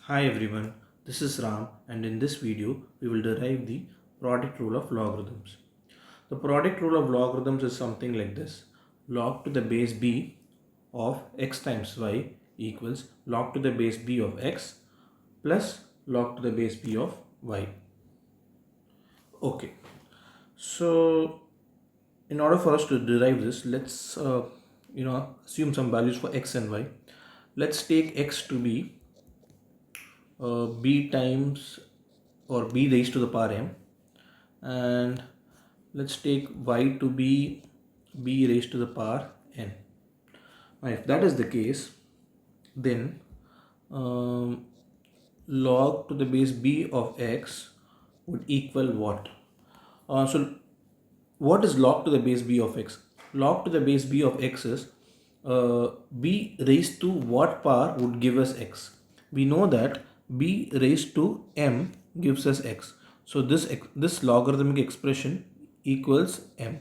Hi everyone, this is Ram and in this video we will derive the product rule of logarithms. The product rule of logarithms is something like this. Log to the base b of x times y equals log to the base b of x plus log to the base b of y. Okay, so in order for us to derive this, let's assume some values for x and y. Let's take x to be b times or b raised to the power m, and let's take y to be b raised to the power n. Now if that is the case, then um, log to the base b of x would equal what? So what is log to the base b of x? Log to the base b of x is b raised to what power would give us x? We know that b raised to m gives us x. So this logarithmic expression equals m.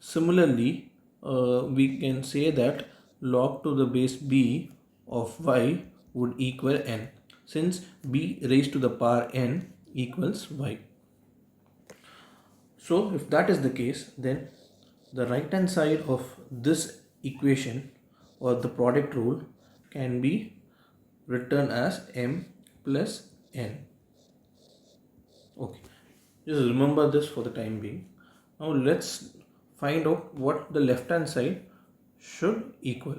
Similarly, we can say that log to the base b of y would equal n, since b raised to the power n equals y. So if that is the case, then the right hand side of this equation or the product rule can be written as m plus n. Okay, just remember this for the time being. Now let's find out what the left hand side should equal.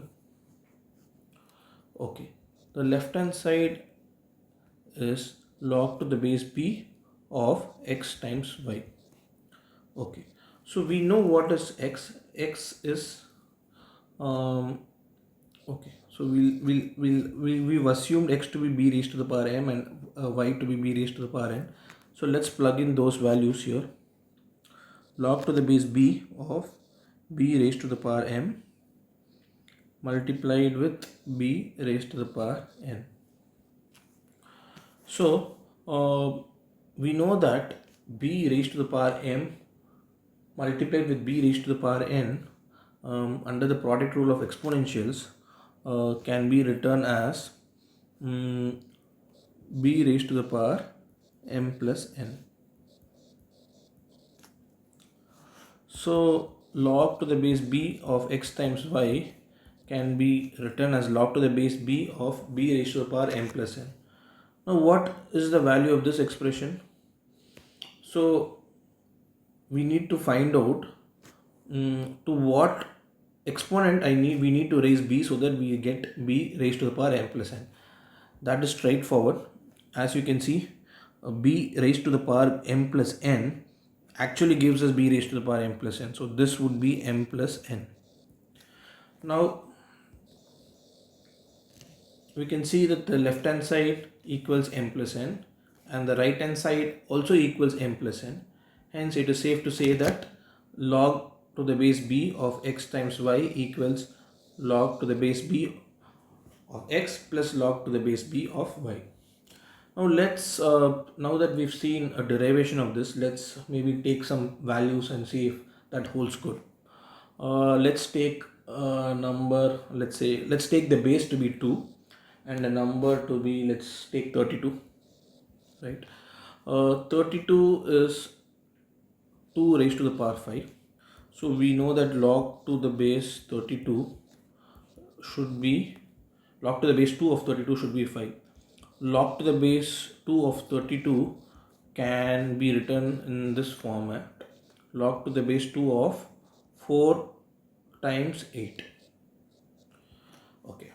Okay, the left hand side is log to the base b of x times y. Okay, so we know what is x. X is okay. So we've assumed x to be b raised to the power m and y to be b raised to the power n. So let's plug in those values here. Log to the base b of b raised to the power m multiplied with b raised to the power n. So we know that b raised to the power m multiplied with b raised to the power n under the product rule of exponentials can be written as b raised to the power m plus n. So log to the base b of x times y can be written as log to the base b of b raised to the power m plus n. Now what is the value of this expression? So we need to find out to what exponent we need to raise b so that we get b raised to the power m plus n. That is straightforward. As you can see, b raised to the power m plus n actually gives us b raised to the power m plus n. So this would be m plus n. Now we can see that the left hand side equals m plus n and the right hand side also equals m plus n. Hence it is safe to say that log to the base b of x times y equals log to the base b of x plus log to the base b of y. Now let's now that we've seen a derivation of this, let's maybe take some values and see if that holds good. Let's take a number, let's take the base to be 2 and the number to be, let's take 32, right? 32 is 2 raised to the power 5. So we know that log to the base 32 should be, log to the base 2 of 32 should be 5. Log to the base 2 of 32 can be written in this format. Log to the base 2 of 4 times 8. Okay.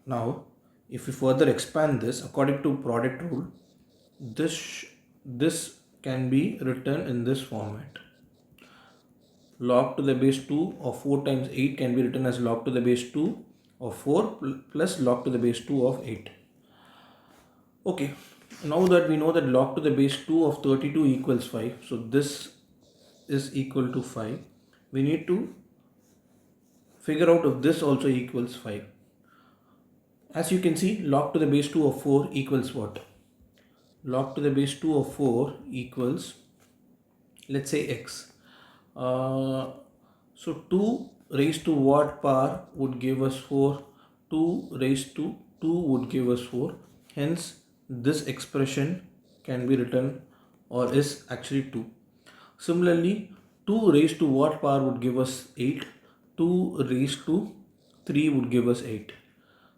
Now, if we further expand this according to product rule, this can be written in this format. Log to the base 2 of 4 times 8 can be written as log to the base 2 of 4 plus log to the base 2 of 8. Okay, now that we know that log to the base 2 of 32 equals 5, so this is equal to 5, we need to figure out if this also equals 5. As you can see, log to the base 2 of 4 equals what? Log to the base 2 of 4 equals, let's say, x. So 2 raised to what power would give us 4? 2 raised to 2 would give us 4. Hence, this expression can be written or is actually 2. Similarly, 2 raised to what power would give us 8? 2 raised to 3 would give us 8.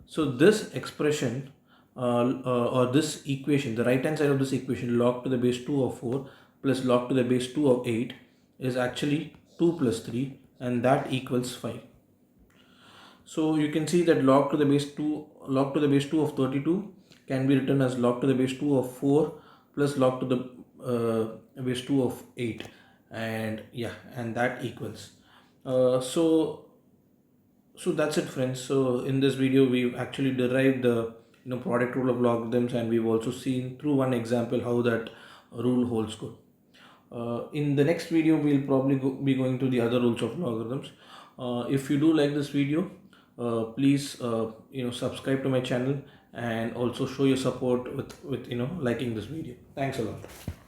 So this expression or this equation, the right hand side of this equation, log to the base 2 of 4 plus log to the base 2 of 8 is actually 2 plus 3, and that equals 5. So you can see that log to the base 2 of 32 can be written as log to the base 2 of 4 plus log to the base 2 of 8, and yeah, and that equals. So that's it, friends. So in this video we've actually derived the product rule of logarithms, and we've also seen through one example how that rule holds good. In the next video we'll probably be going to the other rules of logarithms. If you do like this video, please subscribe to my channel and also show your support with liking this video. Thanks a lot.